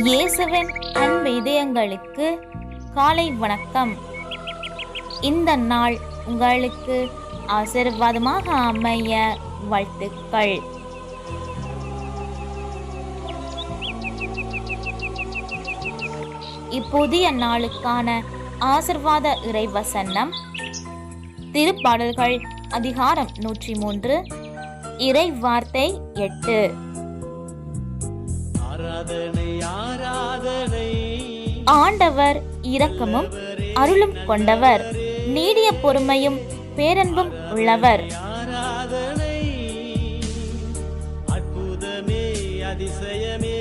இயேசுவின் அன்பு இதயங்களுக்கு காலை வணக்கம். இந்த நாள் உங்களுக்கு ஆசீர்வாதமாக அமைய வாழ்த்துக்கள். இப்புதிய நாளுக்கான ஆசீர்வாத இறைவசனம் திருப்பாடல்கள் அதிகாரம் 103 இறை வார்த்தை 8. ஆண்டவர் இரக்கமும் அருளும் கொண்டவர், நீடிய பொறுமையும் பேரன்பும் உள்ளவர். அற்புதமே அதிசயமே